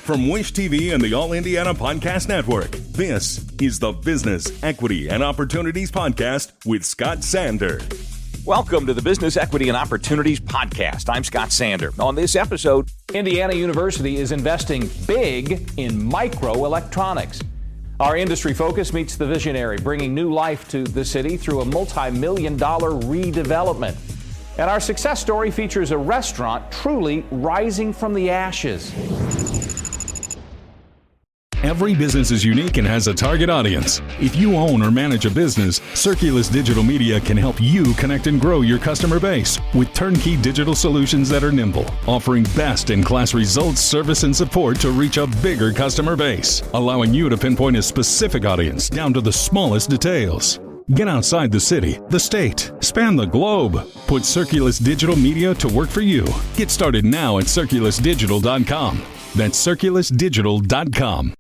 From Wish TV and the All Indiana Podcast Network, this is the Business, Equity, and Opportunities Podcast with Scott Sander. Welcome to the Business, Equity, and Opportunities Podcast. I'm Scott Sander. On this episode, Indiana University is investing big in microelectronics. Our industry focus meets the visionary, bringing new life to the city through a multimillion-dollar redevelopment. And our success story features a restaurant truly rising from the ashes. Every business is unique and has a target audience. If you own or manage a business, Circulus Digital Media can help you connect and grow your customer base with turnkey digital solutions that are nimble, offering best-in-class results, service, and support to reach a bigger customer base, allowing you to pinpoint a specific audience down to the smallest details. Get outside the city, the state, span the globe. Put Circulus Digital Media to work for you. Get started now at circulusdigital.com. That's circulusdigital.com.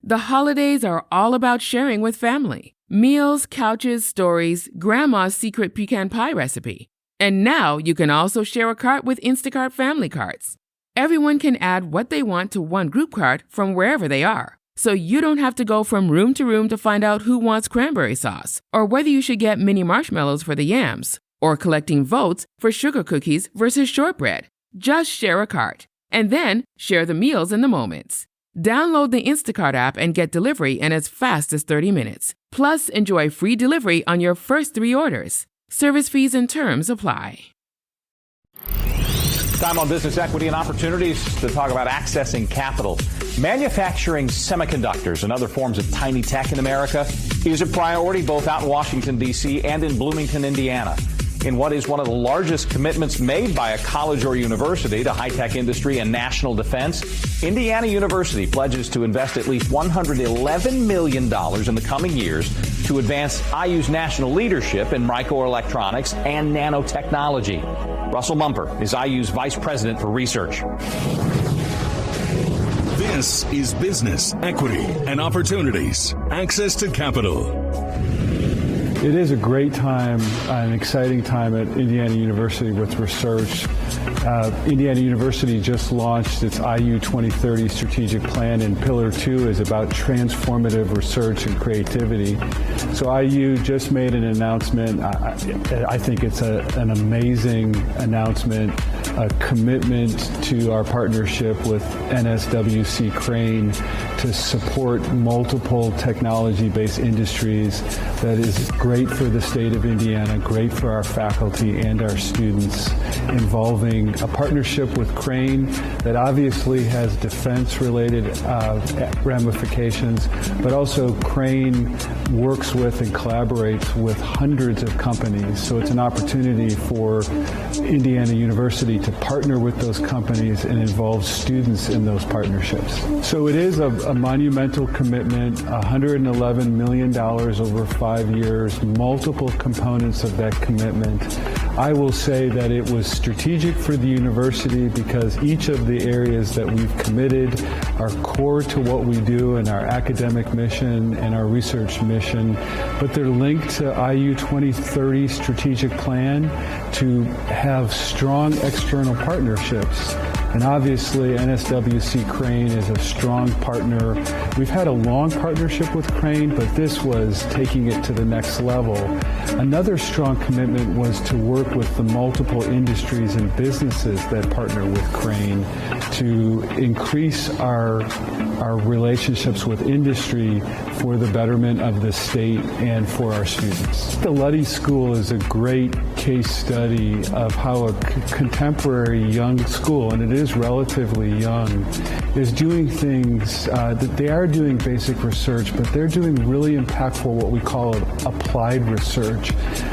The holidays are all about sharing with family. Meals, couches, stories, Grandma's secret pecan pie recipe. And now you can also share a cart with Instacart Family Carts. Everyone can add what they want to one group cart from wherever they are. So you don't have to go from room to room to find out who wants cranberry sauce, or whether you should get mini marshmallows for the yams, or collecting votes for sugar cookies versus shortbread. Just share a cart, and then share the meals and the moments. Download the Instacart app and get delivery in as fast as 30 minutes. Plus, enjoy free delivery on your first 3 orders. Service fees and terms apply. Time on Business, Equity, and Opportunities to talk about accessing capital. Manufacturing semiconductors and other forms of tiny tech in America is a priority both out in Washington, D.C. and in Bloomington, Indiana. In what is one of the largest commitments made by a college or university to high-tech industry and national defense, Indiana University pledges to invest at least $111 million in the coming years to advance IU's national leadership in microelectronics and nanotechnology. Russell Mumper is IU's Vice President for Research. This is Business, Equity, and Opportunities. Access to capital. It is a great time, an exciting time at Indiana University with research. Indiana University just launched its IU 2030 strategic plan, and Pillar 2 is about transformative research and creativity. So IU just made an announcement. I think it's an amazing announcement, a commitment to our partnership with NSWC Crane to support multiple technology-based industries that is great for the state of Indiana, great for our faculty and our students, involving a partnership with Crane that obviously has defense-related ramifications, but also Crane works with and collaborates with hundreds of companies. So it's an opportunity for Indiana University to partner with those companies and involve students in those partnerships. So it is a monumental commitment, $111 million over 5 years, multiple components of that commitment. I will say that it was strategic for the university because each of the areas that we've committed are core to what we do in our academic mission and our research mission, but they're linked to IU 2030 strategic plan to have strong external partnerships. And obviously, NSWC Crane is a strong partner. We've had a long partnership with Crane, but this was taking it to the next level. Another strong commitment was to work with the multiple industries and businesses that partner with Crane to increase our relationships with industry for the betterment of the state and for our students. The Luddy School is a great case study of how a contemporary young school, and it is relatively young, is doing things that they are doing basic research, but they're doing really impactful, what we call applied research,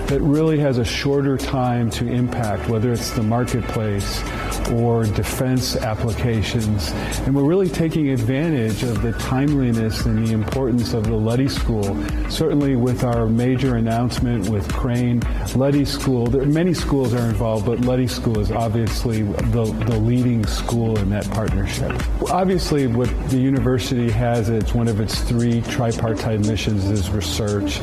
that really has a shorter time to impact, whether it's the marketplace or defense applications. And we're really taking advantage of the timeliness and the importance of the Luddy School. Certainly with our major announcement with Crane, Luddy School, many schools are involved, but Luddy School is obviously the leading school in that partnership. Obviously what the university has, it's one of its 3 tripartite missions is research.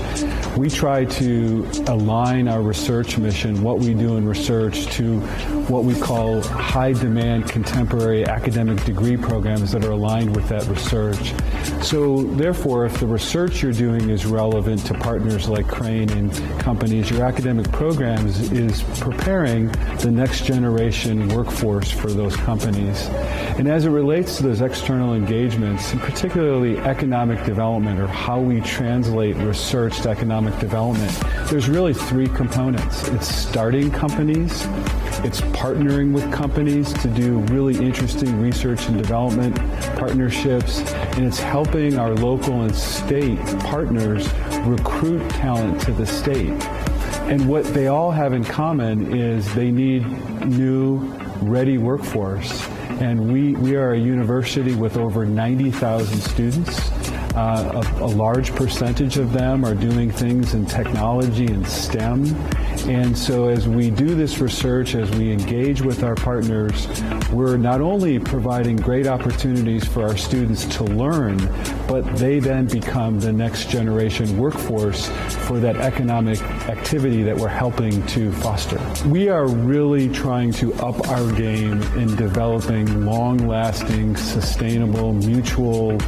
We try to align our research mission, what we do in research, to what we call high-demand contemporary academic degree programs that are aligned with that research. So therefore, if the research you're doing is relevant to partners like Crane and companies, your academic programs is preparing the next generation workforce for those companies. And as it relates to those external engagements, and particularly economic development, or how we translate research to economic development, there's really three components. It's starting companies, it's partnering with companies to do really interesting research and development partnerships, and it's helping our local and state partners recruit talent to the state. And what they all have in common is they need new, ready workforce. And we are a university with over 90,000 students. A large percentage of them are doing things in technology and STEM. And so as we do this research, as we engage with our partners, we're not only providing great opportunities for our students to learn, but they then become the next generation workforce for that economic activity that we're helping to foster. We are really trying to up our game in developing long-lasting, sustainable, mutually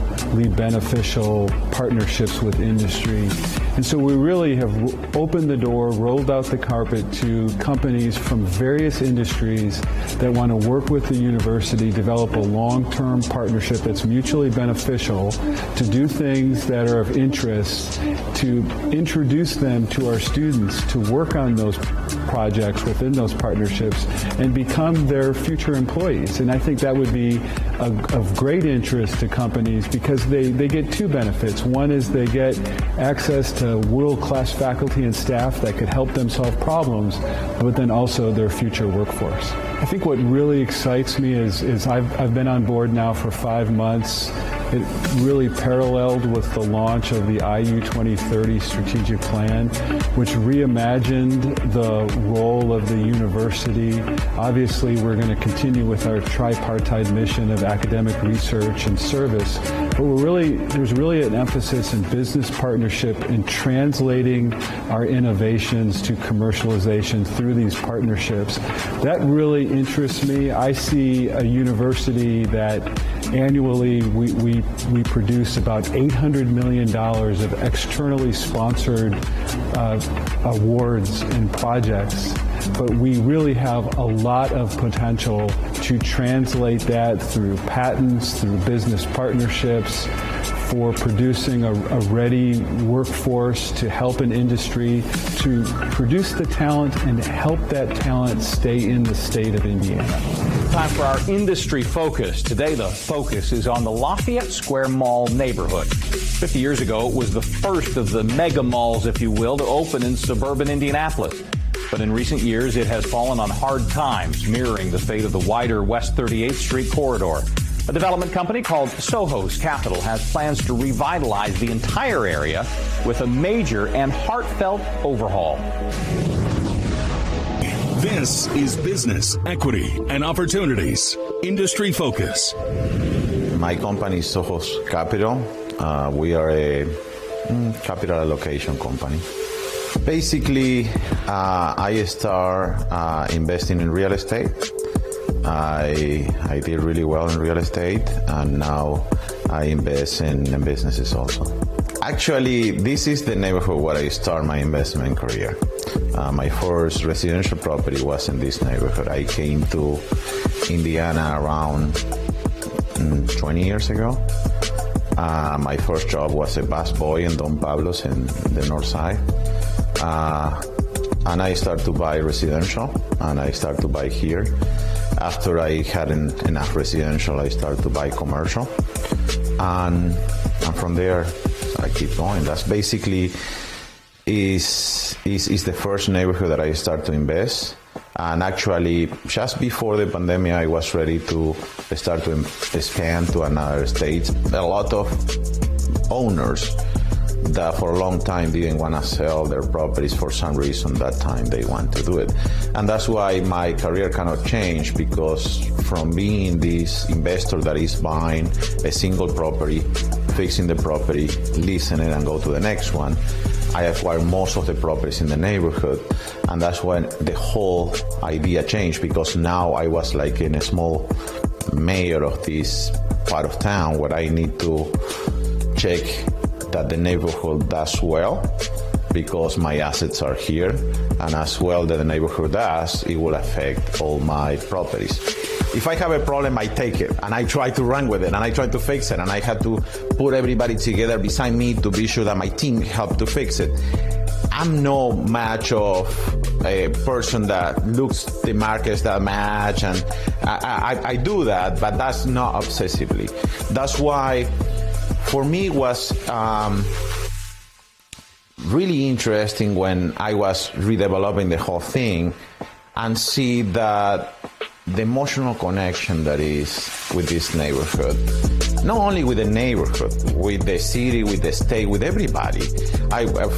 beneficial partnerships with industry. And so we really have opened the door, rolled out the carpet to companies from various industries that want to work with the university, develop a long-term partnership that's mutually beneficial, to do things that are of interest, to introduce them to our students, to work on those projects within those partnerships and become their future employees. And I think that would be of great interest to companies because they get two benefits. One is they get access to world-class faculty and staff that could help them solve problems, but then also their future workforce. I think what really excites me is I've been on board now for 5 months. It really paralleled with the launch of the IU 2030 strategic plan, which reimagined the role of the university. Obviously, we're going to continue with our tripartite mission of academic research and service, but there's really an emphasis in business partnership in translating our innovations to commercialization through these partnerships. That really interests me. I see a university that annually we produce about $800 million of externally sponsored awards and projects, but we really have a lot of potential to translate that through patents, through business partnerships, for producing a ready workforce to help an industry to produce the talent and help that talent stay in the state of Indiana. Time for our industry focus. Today, the focus is on the Lafayette Square Mall neighborhood. 50 years ago, it was the first of the mega malls, if you will, to open in suburban Indianapolis. But in recent years, it has fallen on hard times, mirroring the fate of the wider West 38th Street corridor. A development company called Soho's Capital has plans to revitalize the entire area with a major and heartfelt overhaul. This is Business, Equity, and Opportunities. Industry Focus. My company is Soho's Capital. We are a capital allocation company. Basically, I start investing in real estate. I did really well in real estate, and now I invest in businesses also. Actually, this is the neighborhood where I start my investment career. My first residential property was in this neighborhood. I came to Indiana around 20 years ago. My first job was a busboy in Don Pablo's in the north side. And I started to buy residential, and I started to buy here. After I had enough residential, I started to buy commercial. And from there, I keep going. That's basically is the first neighborhood that I start to invest. And actually, just before the pandemic, I was ready to start to expand to another state. A lot of owners that for a long time didn't want to sell their properties for some reason. That time they want to do it. And that's why my career kind of changed, because from being this investor that is buying a single property, fixing the property, leasing it, and go to the next one, I acquired most of the properties in the neighborhood, and that's when the whole idea changed, because now I was like in a small mayor of this part of town where I need to check that the neighborhood does well, because my assets are here, and as well that the neighborhood does, it will affect all my properties. If I have a problem, I take it, and I try to run with it, and I try to fix it, and I have to put everybody together beside me to be sure that my team help to fix it. I'm no match of a person that looks the markets that match, and I do that, but that's not obsessively. That's why, for me, it was really interesting when I was redeveloping the whole thing and see that the emotional connection that is with this neighborhood, not only with the neighborhood, with the city, with the state, with everybody.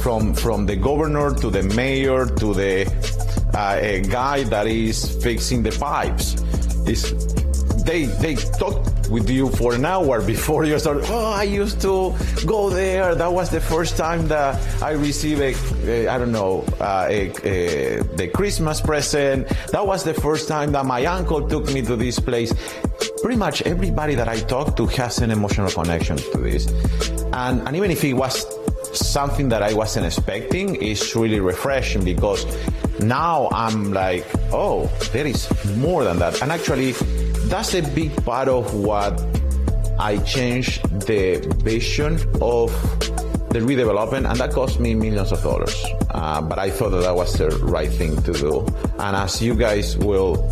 From the governor to the mayor to the guy that is fixing the pipes. They talk with you for an hour before you start. Oh, I used to go there. That was the first time that I received the Christmas present. That was the first time that my uncle took me to this place. Pretty much everybody that I talk to has an emotional connection to this. And even if it was something that I wasn't expecting, it's really refreshing, because now I'm like, oh, there is more than that. And actually, that's a big part of what I changed the vision of the redevelopment, and that cost me millions of dollars. But I thought that was the right thing to do. And as you guys will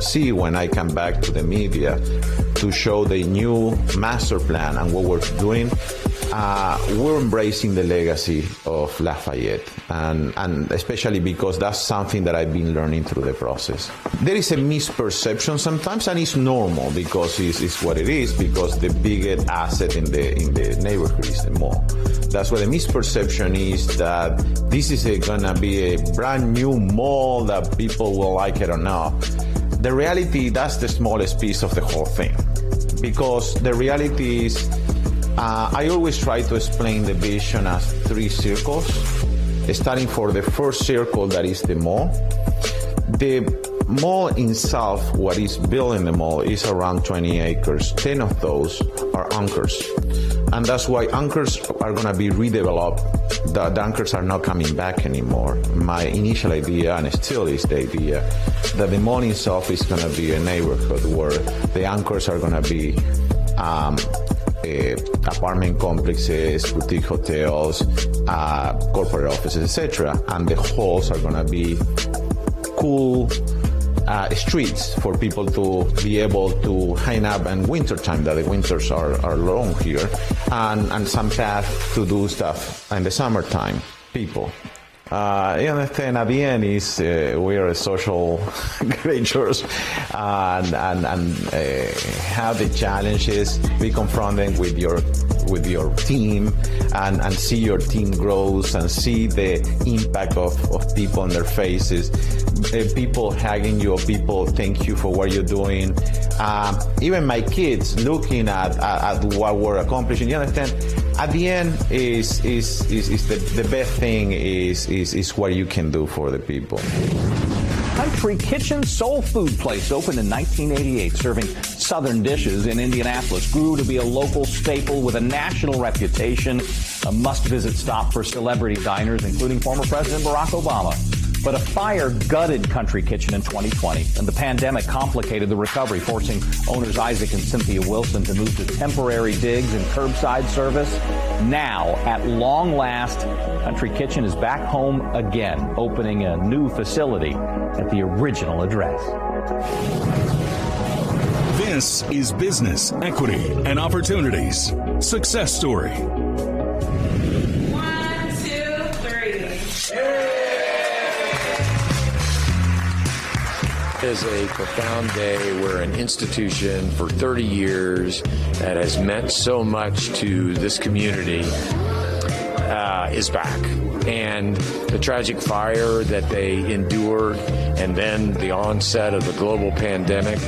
see when I come back to the media to show the new master plan and what we're doing, we're embracing the legacy of Lafayette, and especially because that's something that I've been learning through the process. There is a misperception sometimes, and it's normal, because it's what it is, because the biggest asset in the neighborhood is the mall. That's why the misperception is that this is gonna be a brand new mall that people will like it or not. The reality, that's the smallest piece of the whole thing, because the reality is, I always try to explain the vision as 3 circles, starting for the first circle, that is the mall. The mall itself, what is built in the mall, is around 20 acres. 10 of those are anchors. And that's why anchors are going to be redeveloped. The anchors are not coming back anymore. My initial idea, and still is the idea, that the mall itself is going to be a neighborhood where the anchors are going to be apartment complexes, boutique hotels, corporate offices, etc. And the halls are going to be cool streets for people to be able to hang up in wintertime, that the winters are long here, and some path to do stuff in the summertime. People. You understand, at the end is we are social creatures, and have the challenges, be confronted with your team, and see your team grows, and see the impact of people on their faces, people hugging you, people thank you for what you're doing, even my kids looking at what we're accomplishing. You understand? At the end, is the best thing is what you can do for the people. Kountry Kitchen soul food place opened in 1988, serving Southern dishes in Indianapolis, grew to be a local staple with a national reputation, a must-visit stop for celebrity diners, including former President Barack Obama. But a fire gutted Kountry Kitchen in 2020, and the pandemic complicated the recovery, forcing owners Isaac and Cynthia Wilson to move to temporary digs and curbside service. Now, at long last, Kountry Kitchen is back home again, opening a new facility at the original address. This is Business, Equity, and Opportunities. Success Story. 1, 2, 3. It is a profound day where an institution for 30 years that has meant so much to this community is back. And the tragic fire that they endured, and then the onset of the global pandemic,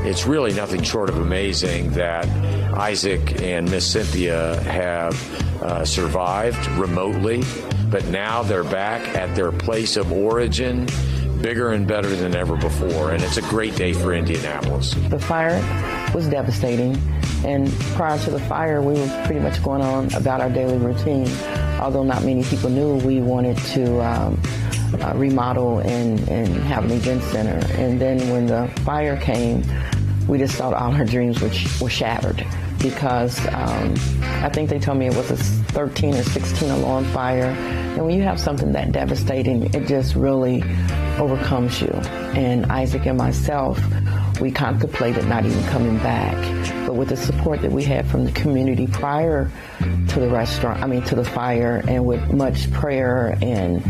it's really nothing short of amazing that Isaac and Miss Cynthia have survived remotely but now they're back at their place of origin, bigger and better than ever before, and it's a great day for Indianapolis. The fire was devastating, and prior to the fire, we were pretty much going on about our daily routine. Although not many people knew, we wanted to remodel and have an event center. And then when the fire came, we just thought all our dreams were shattered, because I think they told me it was a 13 or 16 alarm fire. And when you have something that devastating, it just really overcomes you. And Isaac and myself, we contemplated not even coming back. But with the support that we had from the community prior to the fire, and with much prayer and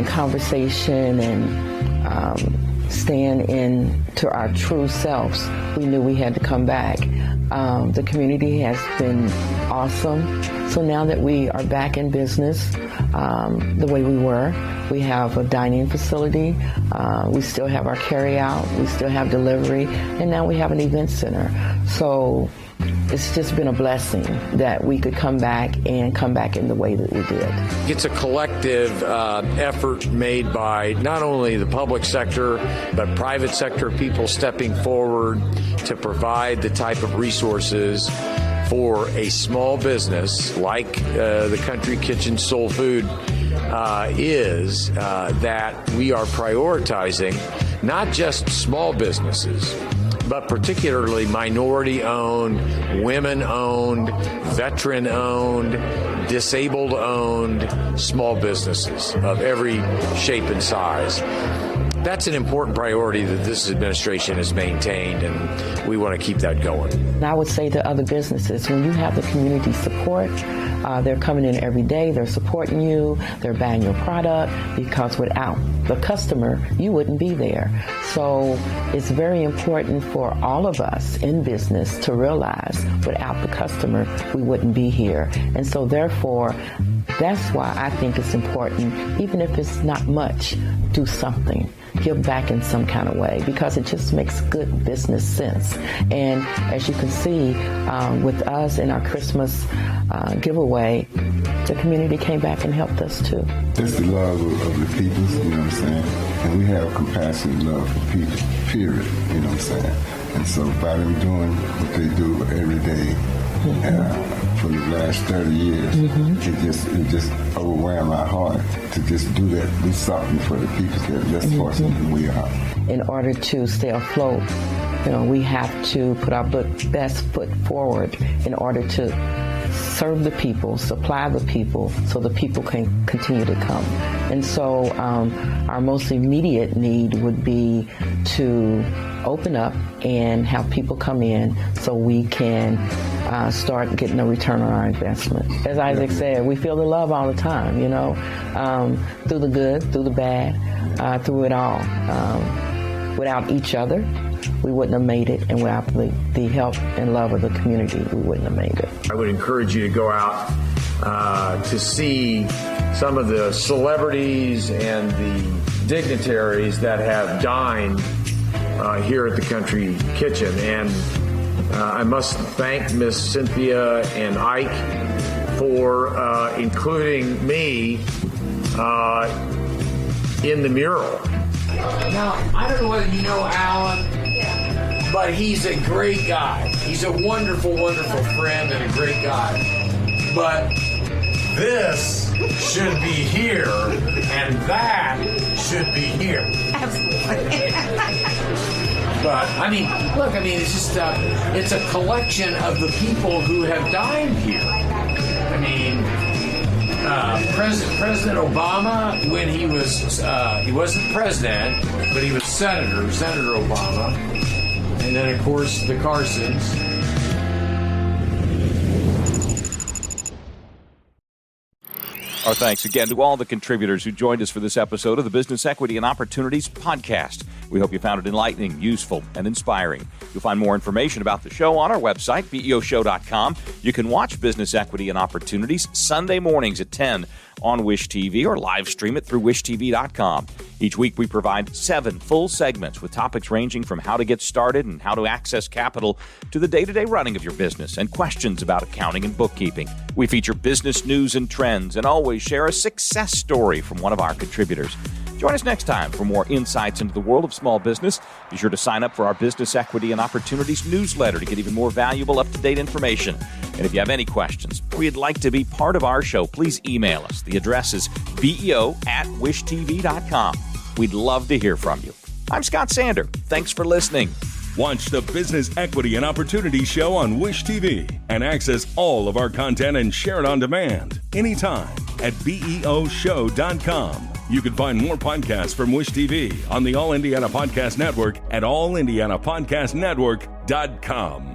conversation and staying into our true selves, we knew we had to come back. The community has been awesome. So now that we are back in business the way we were, we have a dining facility, we still have our carry-out, we still have delivery, and now we have an event center. So it's just been a blessing that we could come back in the way that we did. It's a collective effort made by not only the public sector, but private sector people stepping forward to provide the type of resources for a small business like the Country Kitchen Soul Food is that we are prioritizing not just small businesses, but particularly minority-owned, women-owned, veteran-owned, disabled-owned small businesses of every shape and size. That's an important priority that this administration has maintained, and we want to keep that going. And I would say to other businesses, when you have the community support, they're coming in every day, they're supporting you, they're buying your product, because without the customer, you wouldn't be there. So it's very important for all of us in business to realize without the customer, we wouldn't be here. And so therefore, that's why I think it's important, even if it's not much, do something. Give back in some kind of way, because it just makes good business sense. And as you can see, with us in our Christmas giveaway, the community came back and helped us too. It's the love of the people, you know what I'm saying? And we have compassionate love for people, period, you know what I'm saying? And so by them doing what they do every day, for the last 30 years, it just overwhelmed my heart to just do something for the people that are less fortunate than we are. In order to stay afloat, we have to put our best foot forward in order to serve the people, supply the people, so the people can continue to come. And so our most immediate need would be to open up and have people come in so we can start getting a return on our investment. As Isaac said, we feel the love all the time, through the good, through the bad, through it all. Without each other, we wouldn't have made it, and without the help and love of the community, we wouldn't have made it. I would encourage you to go out to see some of the celebrities and the dignitaries that have dined here at the Country Kitchen. And I must thank Miss Cynthia and Ike for including me in the mural. Now, I don't know whether you know Alan, but he's a great guy. He's a wonderful, wonderful friend and a great guy. But this should be here, and that should be here. Absolutely. But, it's just, it's a collection of the people who have dined here. President Obama, when he wasn't president, but he was Senator Obama. And then, of course, the Carsons. Our thanks again to all the contributors who joined us for this episode of the Business Equity and Opportunities Podcast. We hope you found it enlightening, useful, and inspiring. You'll find more information about the show on our website, BEOshow.com. You can watch Business Equity and Opportunities Sunday mornings at 10 on Wish TV or live stream it through wishtv.com. Each week we provide 7 full segments with topics ranging from how to get started and how to access capital to the day-to-day running of your business and questions about accounting and bookkeeping. We feature business news and trends and always share a success story from one of our contributors. Join us next time for more insights into the world of small business. Be sure to sign up for our Business Equity and Opportunities newsletter to get even more valuable, up-to-date information. And if you have any questions or you'd like to be part of our show, please email us. The address is beo@wishtv.com. We'd love to hear from you. I'm Scott Sander. Thanks for listening. Watch the Business Equity and Opportunity Show on Wish TV and access all of our content and share it on demand anytime at beoshow.com. You can find more podcasts from Wish TV on the All Indiana Podcast Network at allindianapodcastnetwork.com.